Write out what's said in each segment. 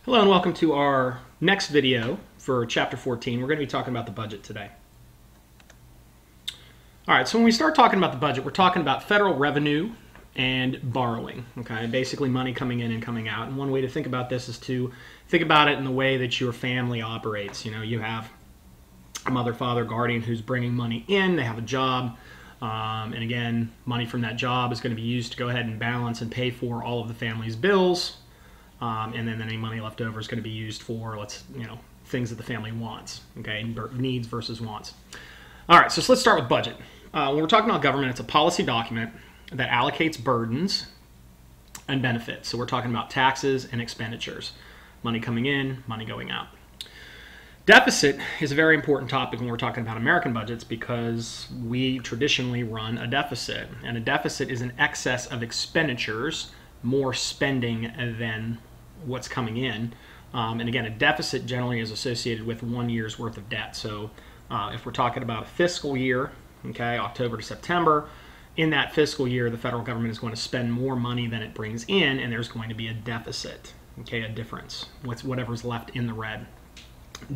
Hello and welcome to our next video for Chapter 14. We're going to be talking about the budget today. All right, so when we start talking about the budget, we're talking about federal revenue and borrowing, okay? Basically money coming in and coming out. And one way to think about this is to think about it in the way that your family operates. You know, you have a mother, father, guardian who's bringing money in, they have a job, and again, money from that job is going to be used to go ahead and balance and pay for all of the family's bills. And then any money left over is going to be used for, things that the family wants, okay? Needs versus wants. All right, so let's start with budget. When we're talking about government, it's a policy document that allocates burdens and benefits. So we're talking about taxes and expenditures, money coming in, money going out. Deficit is a very important topic when we're talking about American budgets because we traditionally run a deficit. And a deficit is an excess of expenditures, more spending than what's coming in. And again, a deficit generally is associated with 1 year's worth of debt. So if we're talking about a fiscal year, okay, October to September, in that fiscal year, the federal government is going to spend more money than it brings in, and there's going to be a deficit, okay, a difference, whatever's left in the red.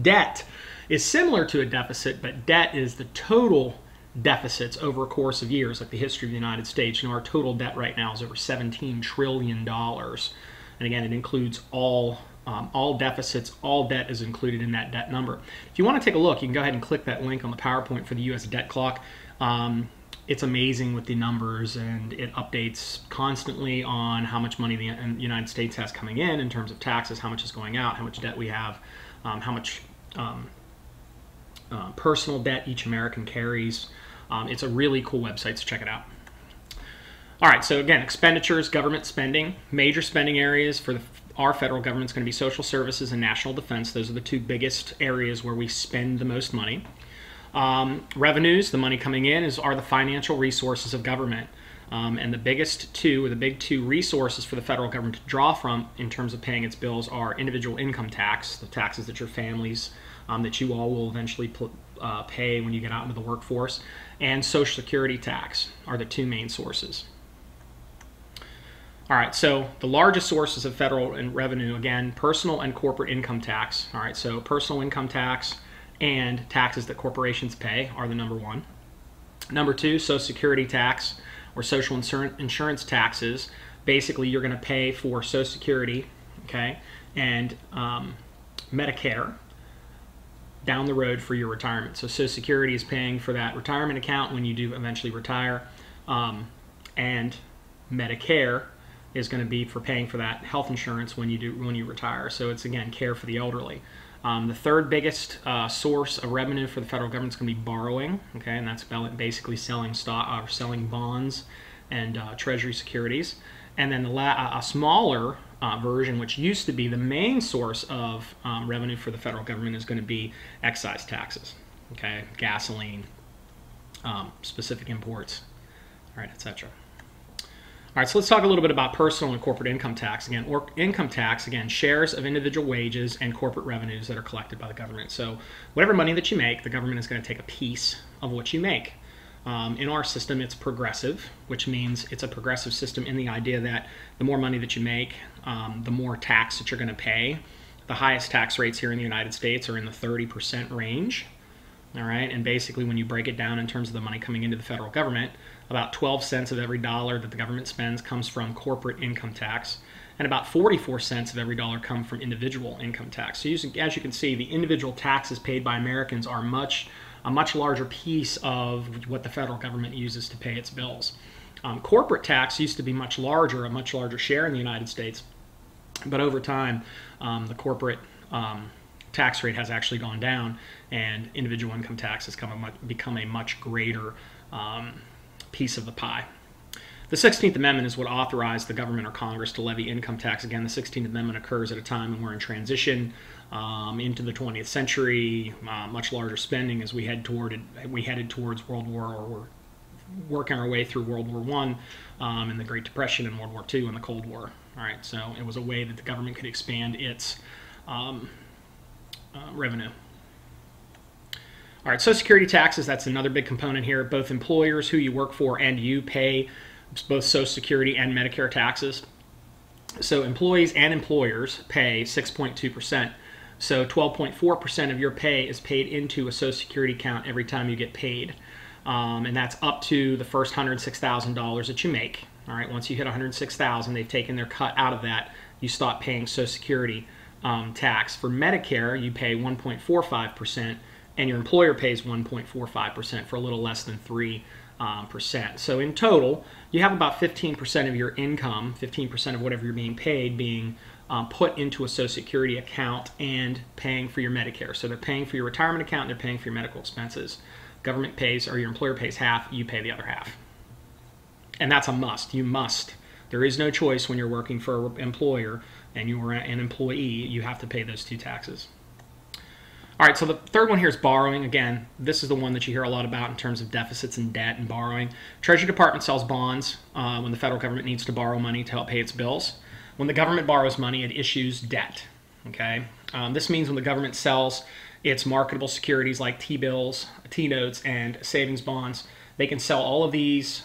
Debt is similar to a deficit, but debt is the total deficits over a course of years, like the history of the United States. You know, our total debt right now is over $17 trillion. And again, it includes all deficits. All debt is included in that debt number. If you want to take a look, you can go ahead and click that link on the PowerPoint for the U.S. debt clock. It's amazing with the numbers, and it updates constantly on how much money the United States has coming in terms of taxes, how much is going out, how much debt we have, how much personal debt each American carries. It's a really cool website, so check it out. All right, so again, expenditures, government spending. Major spending areas for our federal government is going to be social services and national defense. Those are the two biggest areas where we spend the most money. Revenues, the money coming in, are the financial resources of government. And the big two resources for the federal government to draw from in terms of paying its bills are individual income tax, the taxes that your families, that you all will eventually pay when you get out into the workforce, and Social Security tax are the two main sources. All right, so the largest sources of federal revenue, again, personal and corporate income tax. All right, so personal income tax and taxes that corporations pay are the number one. Number two, Social Security tax or social insurance taxes. Basically, you're going to pay for Social Security, okay, and Medicare down the road for your retirement. So Social Security is paying for that retirement account when you do eventually retire, and Medicare is going to be for paying for that health insurance when you retire. So it's, again, care for the elderly. The third biggest source of revenue for the federal government is going to be borrowing, okay, and that's basically selling stock or selling bonds and treasury securities. And then a smaller version, which used to be the main source of revenue for the federal government, is going to be excise taxes, okay, gasoline, specific imports, all right, etc. All right, so let's talk a little bit about personal and corporate income tax. Again, income tax, again, shares of individual wages and corporate revenues that are collected by the government. So whatever money that you make, the government is going to take a piece of what you make. In our system, it's progressive, which means it's a progressive system in the idea that the more money that you make, the more tax that you're going to pay. The highest tax rates here in the United States are in the 30% range. All right, and basically when you break it down in terms of the money coming into the federal government, about 12 cents of every dollar that the government spends comes from corporate income tax, and about 44 cents of every dollar come from individual income tax. So as you can see, the individual taxes paid by Americans are a much larger piece of what the federal government uses to pay its bills. Corporate tax used to be a much larger share in the United States, but over time, the corporate tax rate has actually gone down, and individual income tax has become a much greater piece of the pie. The 16th Amendment is what authorized the government or Congress to levy income tax. Again, the 16th Amendment occurs at a time when we're in transition into the 20th century, much larger spending as we headed towards World War, or we're working our way through World War I, and the Great Depression, and World War II, and the Cold War. All right, so it was a way that the government could expand its revenue. All right, Social Security taxes, that's another big component here. Both employers who you work for and you pay both Social Security and Medicare taxes. So employees and employers pay 6.2%. So 12.4% of your pay is paid into a Social Security account every time you get paid. And that's up to the first $106,000 that you make. All right, once you hit $106,000, they've taken their cut out of that. You stop paying Social Security tax. For Medicare, you pay 1.45%, and your employer pays 1.45% for a little less than 3%. So in total, you have about 15% of your income, 15% of whatever you're being paid, being put into a Social Security account and paying for your Medicare. So they're paying for your retirement account, and they're paying for your medical expenses. Government pays, or your employer pays half, you pay the other half. And that's a must. You must. There is no choice when you're working for an employer and you're an employee. You have to pay those two taxes. All right, so the third one here is borrowing. Again, this is the one that you hear a lot about in terms of deficits and debt and borrowing. Treasury Department sells bonds when the federal government needs to borrow money to help pay its bills. When the government borrows money, it issues debt. Okay, this means when the government sells its marketable securities like T-bills, T-notes, and savings bonds, they can sell all of these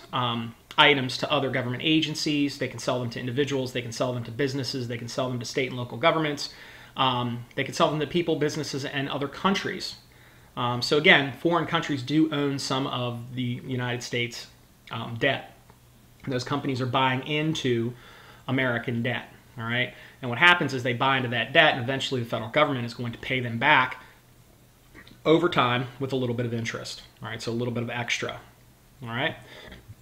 items to other government agencies. They can sell them to individuals. They can sell them to businesses. They can sell them to state and local governments. They can sell them to people, businesses, and other countries. So again, foreign countries do own some of the United States debt. Those companies are buying into American debt. All right, and what happens is they buy into that debt, and eventually the federal government is going to pay them back over time with a little bit of interest. All right, so a little bit of extra. All right.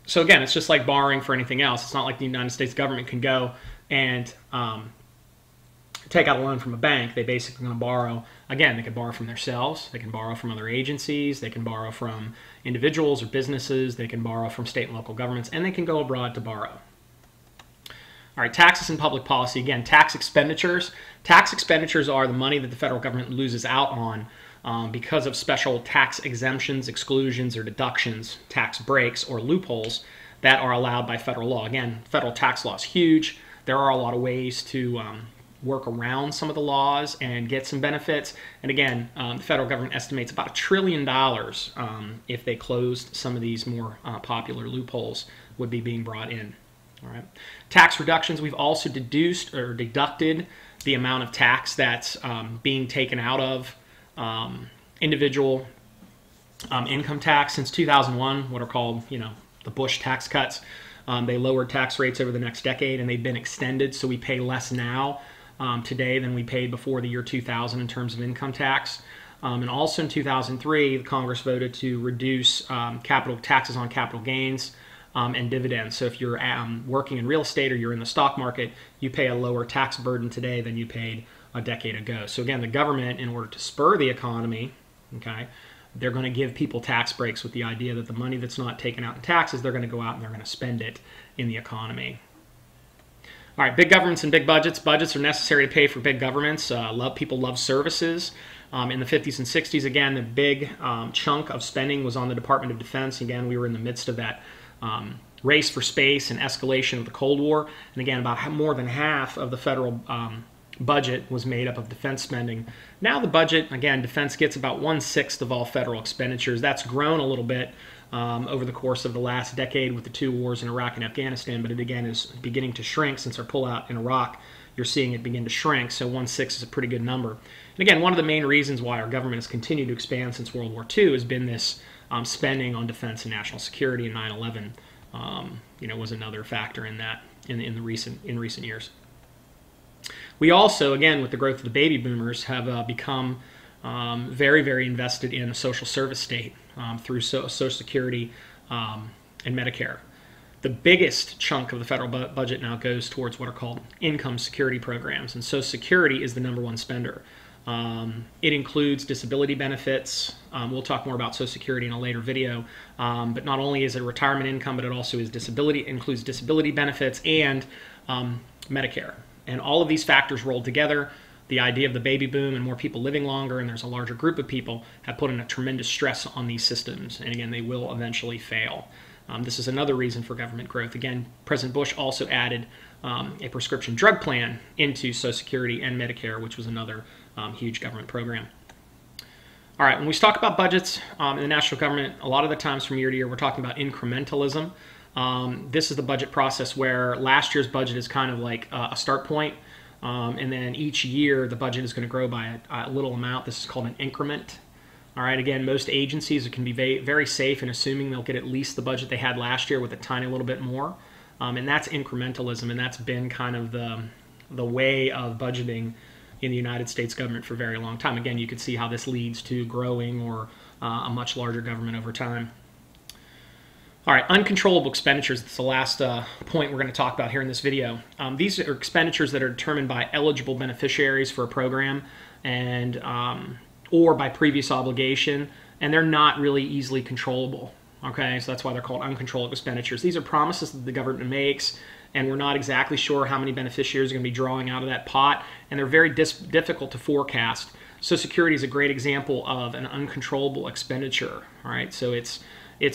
So again, it's just like borrowing for anything else. It's not like the United States government can go and take out a loan from a bank. They basically going to borrow. Again, they can borrow from themselves. They can borrow from other agencies. They can borrow from individuals or businesses. They can borrow from state and local governments, and they can go abroad to borrow. All right, taxes and public policy. Again, tax expenditures. Tax expenditures are the money that the federal government loses out on because of special tax exemptions, exclusions, or deductions, tax breaks, or loopholes that are allowed by federal law. Again, federal tax law is huge. There are a lot of ways to work around some of the laws and get some benefits. And again, the federal government estimates about $1 trillion if they closed some of these more popular loopholes would be being brought in. All right. Tax reductions, we've also deduced or deducted the amount of tax that's being taken out of individual income tax since 2001, what are called, the Bush tax cuts. They lowered tax rates over the next decade, and they've been extended, so we pay less now today than we paid before the year 2000 in terms of income tax. And also in 2003, the Congress voted to reduce capital taxes on capital gains and dividends. So if you're working in real estate or you're in the stock market, you pay a lower tax burden today than you paid a decade ago. So again, the government, in order to spur the economy, okay, they're going to give people tax breaks with the idea that the money that's not taken out in taxes, they're going to go out and they're going to spend it in the economy. All right, big governments and big budgets. Budgets are necessary to pay for big governments. People love services. In the 50s and 60s, again, the big chunk of spending was on the Department of Defense. Again, we were in the midst of that race for space and escalation of the Cold War. And again, about more than half of the federal budget was made up of defense spending. Now the budget, again, defense gets about 1/6 of all federal expenditures. That's grown a little bit over the course of the last decade with the two wars in Iraq and Afghanistan, but it again is beginning to shrink since our pullout in Iraq. You're seeing it begin to shrink, so 1/6 is a pretty good number. And again, one of the main reasons why our government has continued to expand since World War II has been this spending on defense and national security, and 9/11 was another factor in that in recent years. We also, again, with the growth of the baby boomers, have become very, very invested in the social service state through Social Security and Medicare. The biggest chunk of the federal budget now goes towards what are called income security programs, and Social Security is the #1 spender. It includes disability benefits. We'll talk more about Social Security in a later video, but not only is it retirement income, but it also is includes disability benefits and Medicare. And all of these factors rolled together, the idea of the baby boom and more people living longer, and there's a larger group of people, have put in a tremendous stress on these systems. And again, they will eventually fail. This is another reason for government growth. Again, President Bush also added a prescription drug plan into Social Security and Medicare, which was another huge government program. All right, when we talk about budgets in the national government, a lot of the times from year to year, we're talking about incrementalism. This is the budget process where last year's budget is kind of like a start point, and then each year the budget is going to grow by a little amount. This is called an increment. All right, again, most agencies can be very safe in assuming they'll get at least the budget they had last year with a tiny little bit more. And that's incrementalism, and that's been kind of the way of budgeting in the United States government for a very long time. Again, you can see how this leads to growing or a much larger government over time. All right, uncontrollable expenditures. That's the last point we're going to talk about here in this video. These are expenditures that are determined by eligible beneficiaries for a program and or by previous obligation, and they're not really easily controllable. Okay, so that's why they're called uncontrollable expenditures. These are promises that the government makes, and we're not exactly sure how many beneficiaries are going to be drawing out of that pot, and they're very difficult to forecast. Social Security is a great example of an uncontrollable expenditure. All right, so it's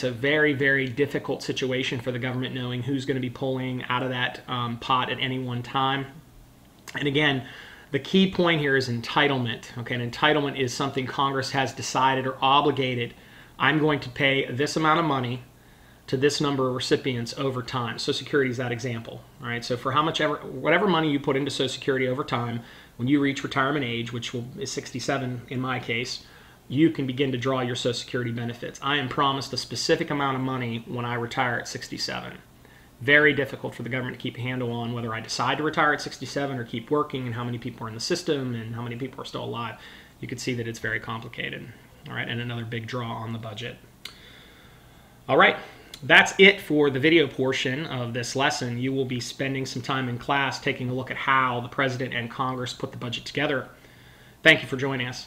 a very, very difficult situation for the government knowing who's going to be pulling out of that pot at any one time. And again, the key point here is entitlement. Okay, an entitlement is something Congress has decided or obligated. I'm going to pay this amount of money to this number of recipients over time. Social Security is that example. All right, so for whatever money you put into Social Security over time, when you reach retirement age, which is 67 in my case, you can begin to draw your Social Security benefits. I am promised a specific amount of money when I retire at 67. Very difficult for the government to keep a handle on whether I decide to retire at 67 or keep working, and how many people are in the system and how many people are still alive. You can see that it's very complicated. All right, and another big draw on the budget. All right, that's it for the video portion of this lesson. You will be spending some time in class taking a look at how the President and Congress put the budget together. Thank you for joining us.